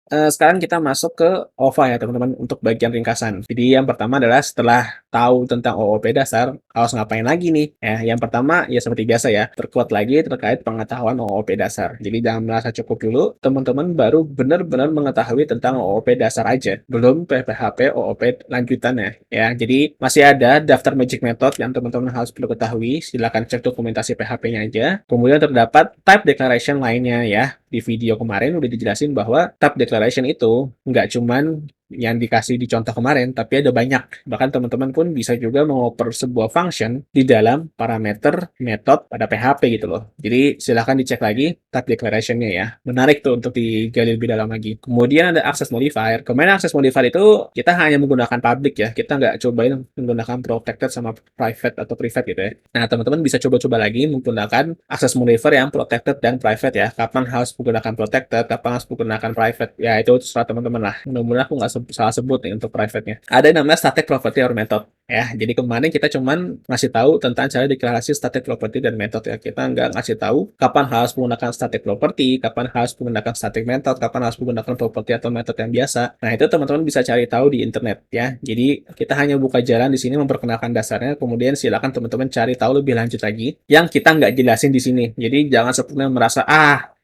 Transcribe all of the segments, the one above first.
Sekarang kita masuk ke OVA ya teman-teman untuk bagian ringkasan. Jadi yang pertama adalah setelah tahu tentang OOP dasar, harus ngapain lagi nih? Yang pertama ya seperti biasa ya, perkuat lagi terkait pengetahuan OOP dasar. Jadi jangan merasa cukup dulu, teman-teman baru benar-benar mengetahui tentang OOP dasar aja, belum PPHP OOP lanjutannya ya. Jadi masih ada daftar magic method yang teman-teman harus perlu ketahui. Silakan cek dokumentasi PHP-nya aja. Kemudian terdapat type declaration lainnya ya. Di video kemarin udah dijelasin bahwa tab declaration itu nggak cuman yang dikasih di contoh kemarin, tapi ada banyak. Bahkan teman-teman pun bisa juga mengoper sebuah function di dalam parameter method pada PHP gitu loh. Jadi silahkan dicek lagi tab declaration-nya ya. Menarik tuh untuk digali lebih dalam lagi. Kemudian ada access modifier. Kemarin access modifier itu kita hanya menggunakan public ya. Kita nggak cobain menggunakan protected sama private atau private gitu ya. Nah, teman-teman bisa coba-coba lagi menggunakan access modifier yang protected dan private ya. Kapan harus menggunakan protected, kapan harus menggunakan private. Ya, itu terserah teman-teman lah. Mudah-mudahan aku nggak salah sebut nih untuk private-nya. Ada yang namanya static property or method. Ya, jadi kemarin kita cuman ngasih tahu tentang cara deklarasi static property dan method ya. Kita nggak ngasih tahu kapan harus menggunakan static property, kapan harus menggunakan static method, kapan harus menggunakan property atau method yang biasa. Nah, itu teman-teman bisa cari tahu di internet ya. Jadi kita hanya buka jalan di sini memperkenalkan dasarnya, kemudian silakan teman-teman cari tahu lebih lanjut lagi yang kita nggak jelasin di sini. Jadi jangan sepenuhnya merasa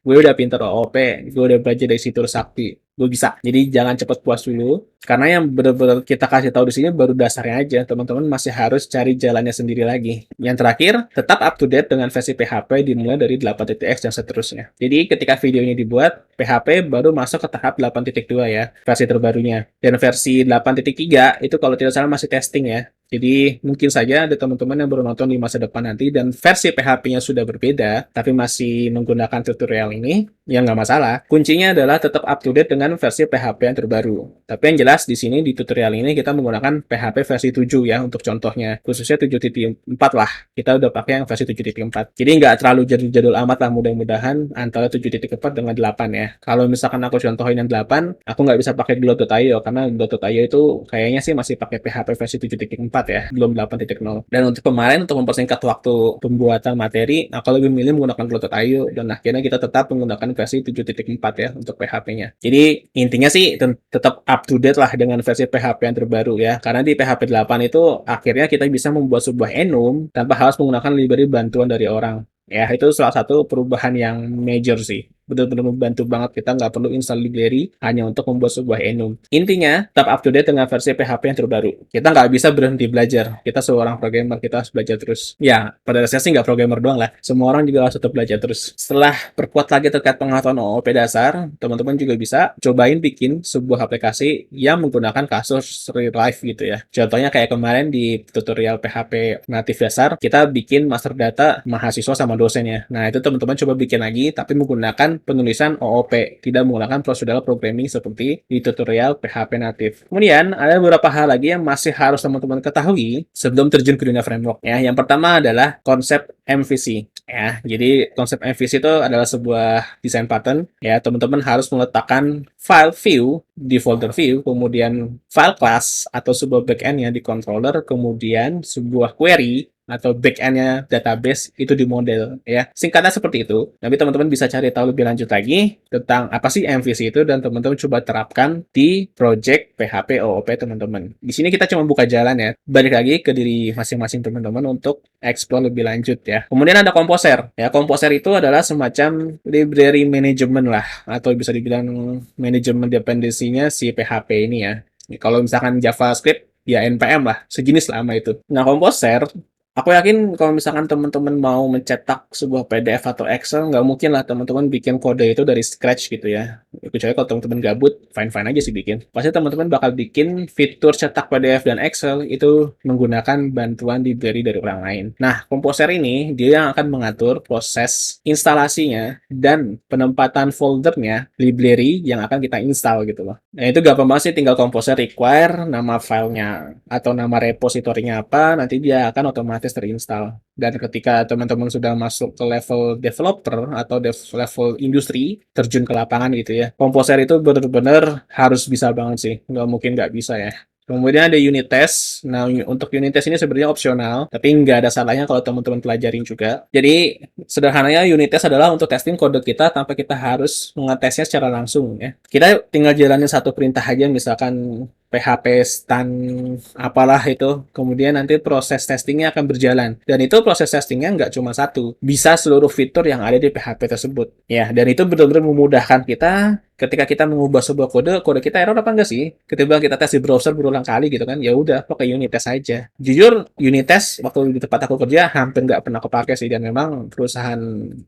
gue udah pinter OOP, gue udah belajar dari situ sakti, gue bisa. Jadi jangan cepet puas dulu, karena yang benar-benar kita kasih tahu di sini baru dasarnya aja. Teman-teman masih harus cari jalannya sendiri lagi. Yang terakhir, tetap up to date dengan versi PHP dimulai dari 8.x dan seterusnya. Jadi ketika video ini dibuat, PHP baru masuk ke tahap 8.2 ya, versi terbarunya. Dan versi 8.3 itu kalau tidak salah masih testing ya. Jadi mungkin saja ada teman-teman yang baru nonton di masa depan nanti dan versi PHP-nya sudah berbeda, tapi masih menggunakan tutorial ini, ya nggak masalah. Kuncinya adalah tetap up to date dengan versi PHP yang terbaru. Tapi yang jelas di sini di tutorial ini kita menggunakan PHP versi 7 ya untuk contohnya. Khususnya 7.4 lah. Kita udah pakai yang versi 7.4. Jadi nggak terlalu jadul-jadul amat lah, mudah-mudahan antara 7.4 dengan 8 ya. Kalau misalkan aku contohin yang 8, aku nggak bisa pakai Gloat.io karena Gloat.io itu kayaknya sih masih pakai PHP versi 7.4 ya, belum 8.0. Dan untuk kemarin, untuk mempersingkat waktu pembuatan materi, aku lebih milih menggunakan Gloat.io dan akhirnya kita tetap menggunakan versi 7.4 ya untuk PHP-nya. Jadi intinya sih tetap up to date lah dengan versi PHP yang terbaru ya. Karena di PHP 8 itu akhirnya kita bisa membuat sebuah enum tanpa harus menggunakan library bantuan dari orang. Ya, itu salah satu perubahan yang major sih. Benar-benar membantu banget, kita nggak perlu install library hanya untuk membuat sebuah enum. Intinya, tetap up to date dengan versi PHP yang terbaru. Kita nggak bisa berhenti belajar. Kita seorang programmer, kita harus belajar terus. Ya, pada dasarnya sih nggak programmer doang lah. Semua orang juga harus tetap belajar terus. Setelah perkuat lagi terkait pengetahuan OOP dasar, teman-teman juga bisa cobain bikin sebuah aplikasi yang menggunakan kasus real life gitu ya. Contohnya kayak kemarin di tutorial PHP natif dasar, kita bikin master data mahasiswa sama dosennya. Nah, itu teman-teman coba bikin lagi, tapi menggunakan penulisan OOP, tidak menggunakan procedural programming seperti di tutorial PHP natif. Kemudian, ada beberapa hal lagi yang masih harus teman-teman ketahui sebelum terjun ke dunia framework. Ya, yang pertama adalah konsep MVC. Ya, jadi konsep MVC itu adalah sebuah desain pattern. Ya, teman-teman harus meletakkan file view di folder view, kemudian file class atau sebuah backend-nya di controller, kemudian sebuah query atau backend-nya database itu di model ya. Singkatnya seperti itu. Nanti teman-teman bisa cari tahu lebih lanjut lagi tentang apa sih MVC itu dan teman-teman coba terapkan di project PHP OOP teman-teman. Di sini kita cuma buka jalan ya. Balik lagi ke diri masing-masing teman-teman untuk explore lebih lanjut ya. Kemudian ada Composer. Ya, Composer itu adalah semacam library management lah atau bisa dibilang manajemen dependensinya si PHP ini ya. Kalau misalkan JavaScript ya NPM lah, sejenis lah sama itu. Nah, Composer aku yakin kalau misalkan teman-teman mau mencetak sebuah PDF atau Excel, nggak mungkin lah teman-teman bikin kode itu dari scratch gitu ya. Kecuali kalau teman-teman gabut, fine-fine aja sih bikin. Pasti teman-teman bakal bikin fitur cetak PDF dan Excel itu menggunakan bantuan library dari orang lain. Nah, Composer ini dia yang akan mengatur proses instalasinya dan penempatan foldernya library yang akan kita install gitu loh. Nah, itu gampang banget sih, tinggal Composer require nama filenya atau nama repositorinya apa, nanti dia akan otomatis terinstall. Dan ketika teman-teman sudah masuk ke level developer atau level industri, terjun ke lapangan gitu ya, Composer itu benar-benar harus bisa banget sih. Nggak mungkin nggak bisa ya. Kemudian ada unit test. Nah, untuk unit test ini sebenarnya opsional, tapi nggak ada salahnya kalau teman-teman pelajarin juga. Jadi, sederhananya unit test adalah untuk testing kode kita tanpa kita harus mengetesnya secara langsung ya. Kita tinggal jalanin satu perintah aja, misalkan PHP stan apalah itu, kemudian nanti proses testingnya akan berjalan. Dan itu proses testingnya nggak cuma satu, bisa seluruh fitur yang ada di PHP tersebut. Ya, dan itu benar-benar memudahkan kita ketika kita mengubah sebuah kode, kode kita error apa enggak sih? Ketika kita tes di browser berulang kali gitu kan, ya udah pakai unit test aja. Jujur, unit test waktu di tempat aku kerja hampir nggak pernah kepake sih, dan memang perusahaan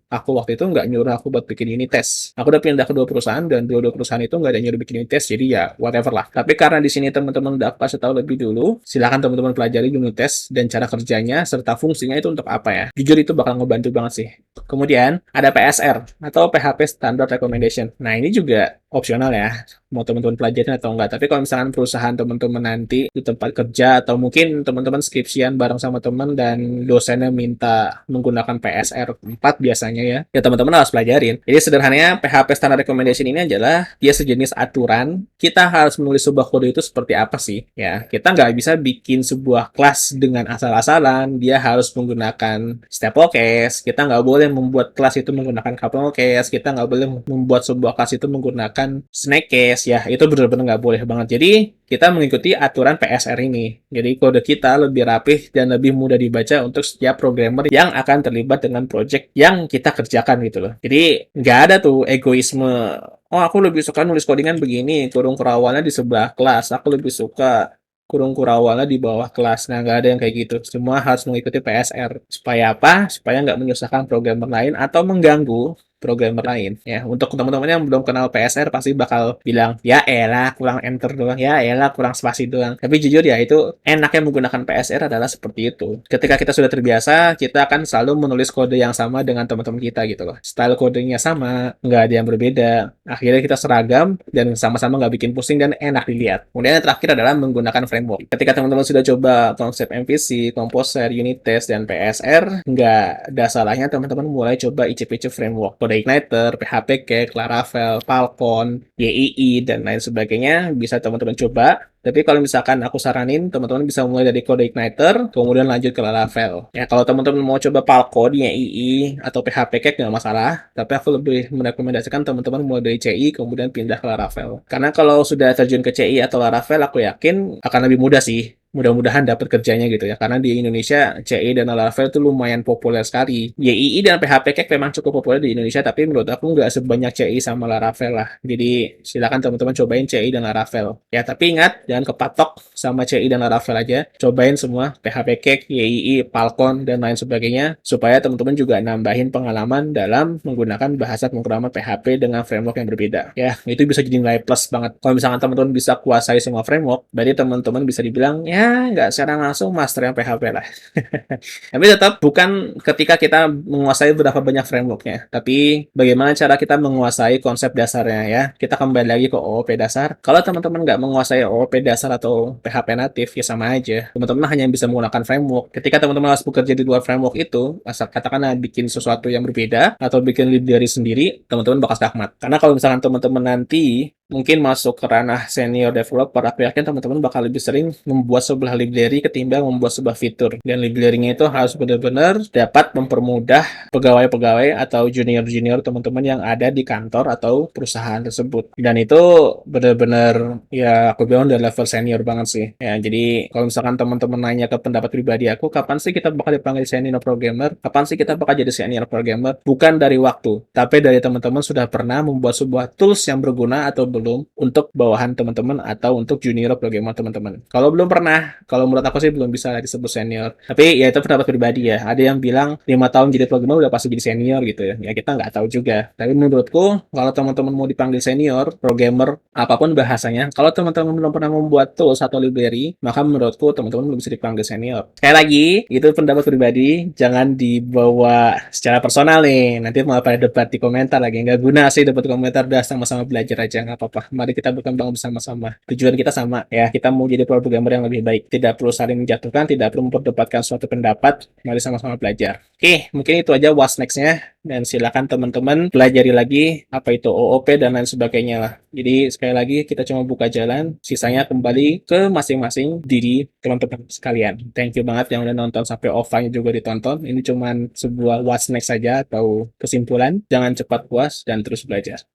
aku waktu itu nggak nyuruh aku buat bikin unit test. Aku udah pindah ke dua perusahaan dan dua perusahaan itu nggak ada nyuruh bikin unit test, jadi ya whatever lah. Tapi karena di sini teman-teman udah kasih tahu lebih dulu, silakan teman-teman pelajari unit test dan cara kerjanya serta fungsinya itu untuk apa ya. Jujur itu bakal ngebantu banget sih. Kemudian ada PSR atau PHP Standard Recommendation. Nah, ini juga opsional ya, mau teman-teman pelajarin atau enggak. Tapi kalau misalkan perusahaan teman-teman nanti di tempat kerja atau mungkin teman-teman skripsian bareng sama teman dan dosennya minta menggunakan PSR 4 biasanya ya teman-teman harus pelajarin. Jadi sederhananya PHP Standard Recommendation ini adalah dia sejenis aturan kita harus menulis sebuah kode itu seperti apa sih. Ya, kita nggak bisa bikin sebuah kelas dengan asal-asalan, dia harus menggunakan staple case, kita nggak boleh membuat kelas itu menggunakan couple case, kita nggak boleh membuat sebuah kelas itu menggunakan snake case, ya itu benar-benar nggak boleh banget. Jadi kita mengikuti aturan PSR ini. Jadi kode kita lebih rapih dan lebih mudah dibaca untuk setiap programmer yang akan terlibat dengan project yang kita kerjakan gitu loh. Jadi nggak ada tuh egoisme, oh aku lebih suka nulis codingan begini, kurung kurawannya di sebelah kelas, aku lebih suka kurung kurawala di bawah kelas. Nah, nggak ada yang kayak gitu. Semua harus mengikuti PSR. Supaya apa? Supaya nggak menyusahkan programmer lain atau mengganggu programmer lain. Ya, untuk teman-teman yang belum kenal PSR pasti bakal bilang, ya elah kurang enter doang, ya elah kurang spasi doang. Tapi jujur ya, itu enaknya menggunakan PSR adalah seperti itu. Ketika kita sudah terbiasa, kita akan selalu menulis kode yang sama dengan teman-teman kita gitu loh. Style kodenya sama, nggak ada yang berbeda. Akhirnya kita seragam dan sama-sama nggak bikin pusing dan enak dilihat. Kemudian yang terakhir adalah menggunakan framework. Ketika teman-teman sudah coba konsep MVC, Composer, Unit Test, dan PSR, nggak ada salahnya teman-teman mulai coba icip-icip framework. Kode Igniter, PHP Cake, Laravel, Falcon, YII, dan lain sebagainya bisa teman-teman coba. Tapi kalau misalkan aku saranin, teman-teman bisa mulai dari kode Igniter, kemudian lanjut ke Laravel. Ya, kalau teman-teman mau coba Falcon, YII, atau PHP Cake, nggak masalah. Tapi aku lebih merekomendasikan teman-teman mulai dari CI, kemudian pindah ke Laravel. Karena kalau sudah terjun ke CI atau Laravel, aku yakin akan lebih mudah sih. Mudah-mudahan dapat kerjanya gitu ya. Karena di Indonesia, CI dan Laravel itu lumayan populer sekali. YII dan PHP Cake memang cukup populer di Indonesia, tapi menurut aku nggak sebanyak CI sama Laravel lah. Jadi silakan teman-teman cobain CI dan Laravel. Ya, tapi ingat, jangan kepatok sama CI dan Laravel aja. Cobain semua, PHP Cake, YII, Falcon, dan lain sebagainya, supaya teman-teman juga nambahin pengalaman dalam menggunakan bahasa pemrograman PHP dengan framework yang berbeda. Ya, itu bisa jadi nilai plus banget. Kalau misalkan teman-teman bisa kuasai semua framework, berarti teman-teman bisa dibilang, ya nggak secara langsung master yang PHP lah. Tapi tetap bukan ketika kita menguasai berapa banyak frameworknya, tapi bagaimana cara kita menguasai konsep dasarnya ya. Kita kembali lagi ke OOP dasar. Kalau teman-teman nggak menguasai OOP dasar atau PHP natif, ya sama aja. Teman-teman hanya bisa menggunakan framework. Ketika teman-teman harus bekerja di luar framework itu, asal katakanlah bikin sesuatu yang berbeda atau bikin library sendiri, teman-teman bakal skakmat. Karena kalau misalkan teman-teman nanti mungkin masuk ke ranah senior developer, aku yakin teman-teman bakal lebih sering membuat sebuah library ketimbang membuat sebuah fitur. Dan library-nya itu harus benar-benar dapat mempermudah pegawai-pegawai atau junior-junior teman-teman yang ada di kantor atau perusahaan tersebut. Dan itu benar-benar ya aku bilang udah level senior banget sih. Ya, jadi kalau misalkan teman-teman nanya ke pendapat pribadi aku, kapan sih kita bakal dipanggil senior programmer? Kapan sih kita bakal jadi senior programmer? Bukan dari waktu, tapi dari teman-teman sudah pernah membuat sebuah tools yang berguna atau belum untuk bawahan teman-teman atau untuk junior programmer teman-teman. Kalau belum pernah, kalau menurut aku sih belum bisa disebut senior. Tapi ya itu pendapat pribadi ya. Ada yang bilang 5 tahun jadi programmer udah pasti jadi senior gitu ya. Ya kita nggak tahu juga. Tapi menurutku kalau teman-teman mau dipanggil senior, programmer, apapun bahasanya, kalau teman-teman belum pernah membuat tools atau library, maka menurutku teman-teman belum bisa dipanggil senior. Sekali lagi, itu pendapat pribadi, jangan dibawa secara personal nih. Nanti malah pada debat di komentar lagi. Nggak guna sih debat di komentar, udah sama-sama belajar aja. Nggak apa-apa. Mari kita berkembang bersama-sama. Tujuan kita sama ya, kita mau jadi programmer yang lebih baik. Tidak perlu saling menjatuhkan, tidak perlu memperdebatkan suatu pendapat. Mari sama-sama belajar. Oke, mungkin itu aja what's next-nya. Dan silakan teman-teman pelajari lagi apa itu OOP dan lain sebagainya lah. Jadi sekali lagi kita cuma buka jalan, sisanya kembali ke masing-masing diri teman-teman sekalian. Thank you banget yang udah nonton sampai offline juga ditonton. Ini cuma sebuah what's next saja atau kesimpulan. Jangan cepat puas dan terus belajar.